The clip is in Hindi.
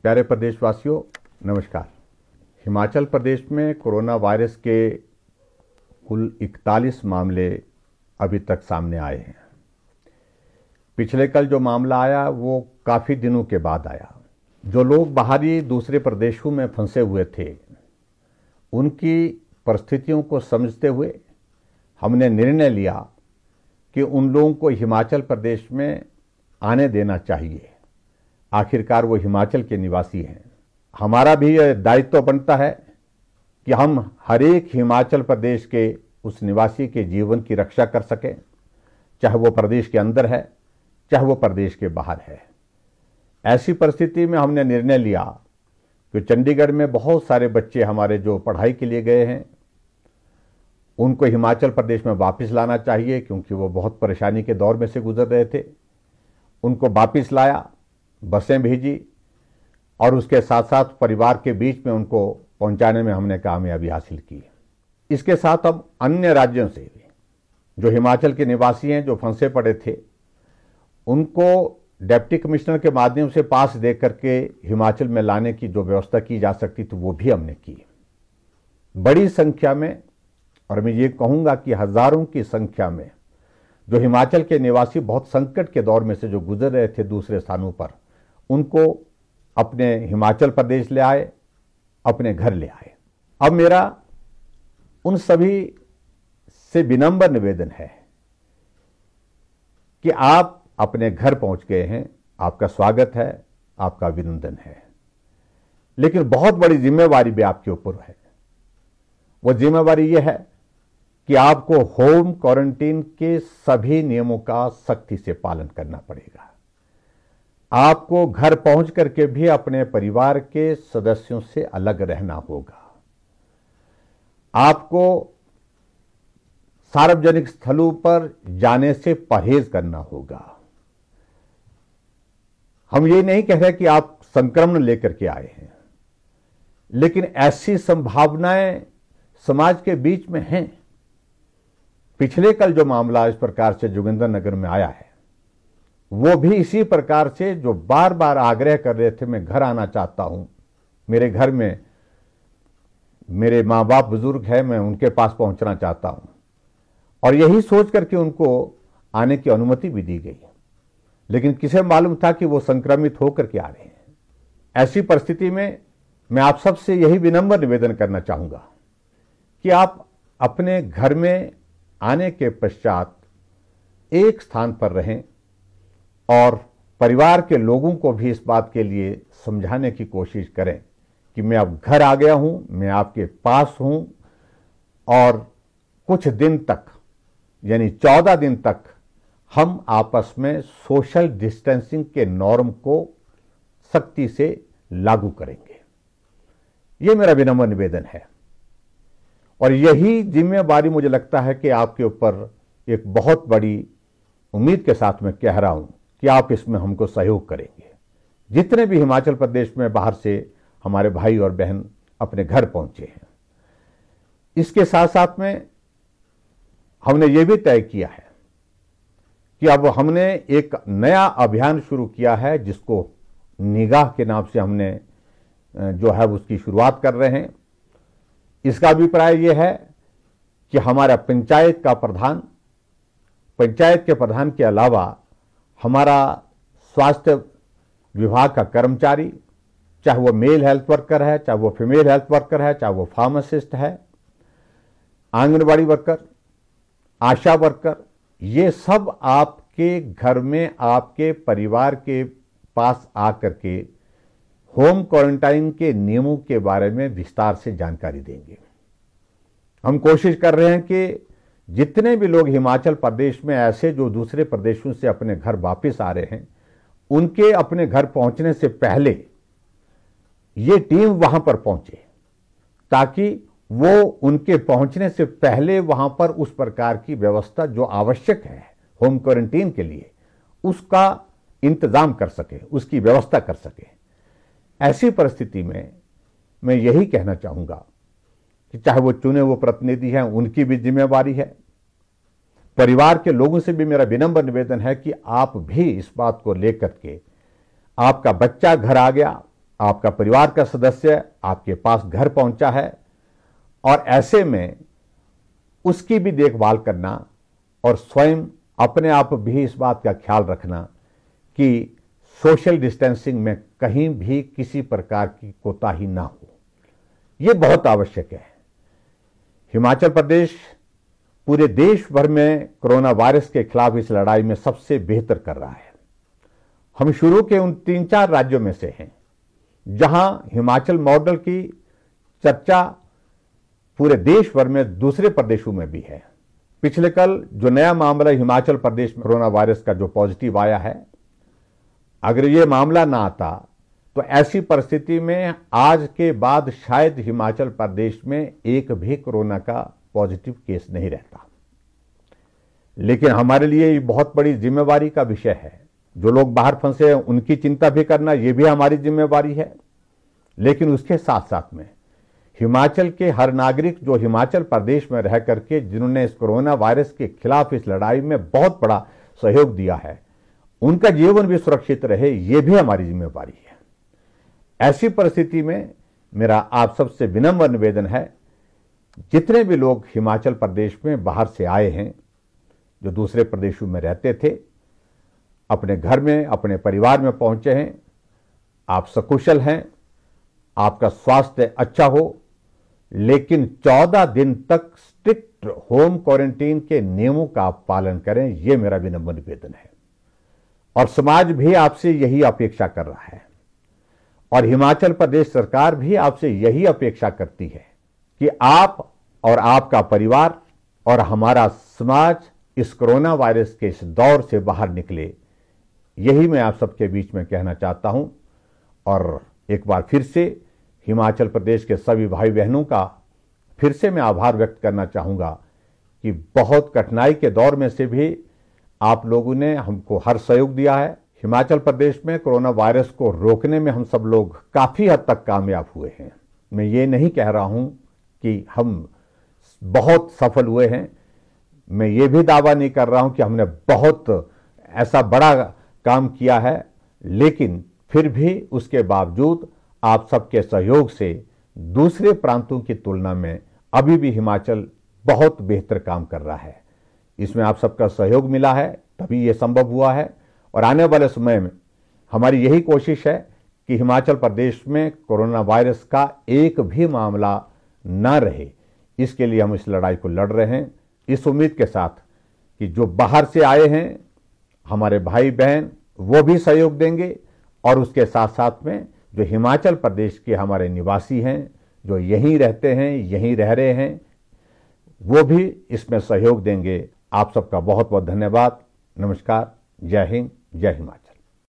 प्यारे प्रदेशवासियों, नमस्कार। हिमाचल प्रदेश में कोरोना वायरस के कुल 41 मामले अभी तक सामने आए हैं। पिछले कल जो मामला आया वो काफ़ी दिनों के बाद आया। जो लोग बाहरी दूसरे प्रदेशों में फंसे हुए थे, उनकी परिस्थितियों को समझते हुए हमने निर्णय लिया कि उन लोगों को हिमाचल प्रदेश में आने देना चाहिए। आखिरकार वो हिमाचल के निवासी हैं। हमारा भी यह दायित्व बनता है कि हम हर एक हिमाचल प्रदेश के उस निवासी के जीवन की रक्षा कर सकें, चाहे वो प्रदेश के अंदर है, चाहे वो प्रदेश के बाहर है। ऐसी परिस्थिति में हमने निर्णय लिया कि चंडीगढ़ में बहुत सारे बच्चे हमारे जो पढ़ाई के लिए गए हैं, उनको हिमाचल प्रदेश में वापस लाना चाहिए, क्योंकि वो बहुत परेशानी के दौर में से गुजर रहे थे। उनको वापस लाया, बसें भेजी और उसके साथ साथ परिवार के बीच में उनको पहुंचाने में हमने कामयाबी हासिल की। इसके साथ अब अन्य राज्यों से भी जो हिमाचल के निवासी हैं, जो फंसे पड़े थे, उनको डिप्टी कमिश्नर के माध्यम से पास दे करके हिमाचल में लाने की जो व्यवस्था की जा सकती थी वो भी हमने की। बड़ी संख्या में, और मैं ये कहूँगा कि हजारों की संख्या में जो हिमाचल के निवासी बहुत संकट के दौर में से जो गुजर रहे थे दूसरे स्थानों पर, उनको अपने हिमाचल प्रदेश ले आए, अपने घर ले आए। अब मेरा उन सभी से विनम्र निवेदन है कि आप अपने घर पहुंच गए हैं, आपका स्वागत है, आपका अभिनंदन है, लेकिन बहुत बड़ी जिम्मेवारी भी आपके ऊपर है। वो जिम्मेवारी ये है कि आपको होम क्वारंटीन के सभी नियमों का सख्ती से पालन करना पड़ेगा। आपको घर पहुंच करके भी अपने परिवार के सदस्यों से अलग रहना होगा। आपको सार्वजनिक स्थलों पर जाने से परहेज करना होगा। हम ये नहीं कह रहे कि आप संक्रमण लेकर के आए हैं, लेकिन ऐसी संभावनाएं समाज के बीच में हैं। पिछले कल जो मामला इस प्रकार से जोगिंद्रनगर में आया है, वो भी इसी प्रकार से जो बार बार आग्रह कर रहे थे, मैं घर आना चाहता हूं, मेरे घर में मेरे माँ बाप बुजुर्ग हैं, मैं उनके पास पहुंचना चाहता हूं, और यही सोच करके उनको आने की अनुमति भी दी गई। लेकिन किसे मालूम था कि वो संक्रमित होकर के आ रहे हैं। ऐसी परिस्थिति में मैं आप सबसे यही विनम्र निवेदन करना चाहूंगा कि आप अपने घर में आने के पश्चात एक स्थान पर रहें और परिवार के लोगों को भी इस बात के लिए समझाने की कोशिश करें कि मैं अब घर आ गया हूं, मैं आपके पास हूं, और कुछ दिन तक, यानी 14 दिन तक हम आपस में सोशल डिस्टेंसिंग के नॉर्म को सख्ती से लागू करेंगे। यह मेरा विनम्र निवेदन है, और यही जिम्मेवारी मुझे लगता है कि आपके ऊपर एक बहुत बड़ी उम्मीद के साथ मैं कह रहा हूं कि आप इसमें हमको सहयोग करेंगे। जितने भी हिमाचल प्रदेश में बाहर से हमारे भाई और बहन अपने घर पहुंचे हैं, इसके साथ साथ में हमने ये भी तय किया है कि अब हमने एक नया अभियान शुरू किया है, जिसको निगाह के नाम से हमने जो है उसकी शुरुआत कर रहे हैं। इसका अभिप्राय यह है कि हमारा पंचायत का प्रधान, पंचायत के प्रधान के अलावा हमारा स्वास्थ्य विभाग का कर्मचारी, चाहे वो मेल हेल्थ वर्कर है, चाहे वो फीमेल हेल्थ वर्कर है, चाहे वो फार्मासिस्ट है, आंगनबाड़ी वर्कर, आशा वर्कर, ये सब आपके घर में आपके परिवार के पास आकर के होम क्वारंटाइन के नियमों के बारे में विस्तार से जानकारी देंगे। हम कोशिश कर रहे हैं कि जितने भी लोग हिमाचल प्रदेश में ऐसे जो दूसरे प्रदेशों से अपने घर वापस आ रहे हैं, उनके अपने घर पहुंचने से पहले ये टीम वहां पर पहुंचे, ताकि वो उनके पहुंचने से पहले वहां पर उस प्रकार की व्यवस्था जो आवश्यक है होम क्वारंटीन के लिए, उसका इंतजाम कर सके, उसकी व्यवस्था कर सके। ऐसी परिस्थिति में मैं यही कहना चाहूंगा कि चाहे वो चुने हुए प्रतिनिधि हैं, उनकी भी जिम्मेवारी है। परिवार के लोगों से भी मेरा विनम्र निवेदन है कि आप भी इस बात को लेकर के, आपका बच्चा घर आ गया, आपका परिवार का सदस्य आपके पास घर पहुंचा है और ऐसे में उसकी भी देखभाल करना और स्वयं अपने आप भी इस बात का ख्याल रखना कि सोशल डिस्टेंसिंग में कहीं भी किसी प्रकार की कोताही ना हो, यह बहुत आवश्यक है। हिमाचल प्रदेश पूरे देश भर में कोरोना वायरस के खिलाफ इस लड़ाई में सबसे बेहतर कर रहा है। हम शुरू के उन 3-4 राज्यों में से हैं जहां हिमाचल मॉडल की चर्चा पूरे देश भर में दूसरे प्रदेशों में भी है। पिछले कल जो नया मामला हिमाचल प्रदेश में कोरोना वायरस का जो पॉजिटिव आया है, अगर ये मामला ना आता तो ऐसी परिस्थिति में आज के बाद शायद हिमाचल प्रदेश में एक भी कोरोना का पॉजिटिव केस नहीं रहता। लेकिन हमारे लिए ये बहुत बड़ी जिम्मेवारी का विषय है। जो लोग बाहर फंसे हैं उनकी चिंता भी करना, ये भी हमारी जिम्मेवारी है। लेकिन उसके साथ साथ में हिमाचल के हर नागरिक जो हिमाचल प्रदेश में रह करके जिन्होंने इस कोरोना वायरस के खिलाफ इस लड़ाई में बहुत बड़ा सहयोग दिया है, उनका जीवन भी सुरक्षित रहे, ये भी हमारी जिम्मेवारी है। ऐसी परिस्थिति में मेरा आप सबसे विनम्र निवेदन है, जितने भी लोग हिमाचल प्रदेश में बाहर से आए हैं, जो दूसरे प्रदेशों में रहते थे, अपने घर में अपने परिवार में पहुंचे हैं, आप सकुशल हैं, आपका स्वास्थ्य अच्छा हो, लेकिन 14 दिन तक स्ट्रिक्ट होम क्वारंटीन के नियमों का आप पालन करें, यह मेरा विनम्र निवेदन है। और समाज भी आपसे यही अपेक्षा कर रहा है और हिमाचल प्रदेश सरकार भी आपसे यही अपेक्षा करती है कि आप और आपका परिवार और हमारा समाज इस कोरोना वायरस के इस दौर से बाहर निकले। यही मैं आप सबके बीच में कहना चाहता हूं। और एक बार फिर से हिमाचल प्रदेश के सभी भाई बहनों का फिर से मैं आभार व्यक्त करना चाहूंगा कि बहुत कठिनाई के दौर में से भी आप लोगों ने हमको हर सहयोग दिया है। हिमाचल प्रदेश में कोरोना वायरस को रोकने में हम सब लोग काफी हद तक कामयाब हुए हैं। मैं ये नहीं कह रहा हूं कि हम बहुत सफल हुए हैं, मैं ये भी दावा नहीं कर रहा हूं कि हमने बहुत ऐसा बड़ा काम किया है, लेकिन फिर भी उसके बावजूद आप सबके सहयोग से दूसरे प्रांतों की तुलना में अभी भी हिमाचल बहुत बेहतर काम कर रहा है। इसमें आप सबका सहयोग मिला है, तभी ये संभव हुआ है। और आने वाले समय में हमारी यही कोशिश है कि हिमाचल प्रदेश में कोरोना वायरस का एक भी मामला न रहे। इसके लिए हम इस लड़ाई को लड़ रहे हैं, इस उम्मीद के साथ कि जो बाहर से आए हैं हमारे भाई बहन वो भी सहयोग देंगे, और उसके साथ साथ में जो हिमाचल प्रदेश के हमारे निवासी हैं, जो यहीं रहते हैं, यहीं रह रहे हैं, वो भी इसमें सहयोग देंगे। आप सबका बहुत बहुत धन्यवाद। नमस्कार। जय हिंद, जय हिमाचल।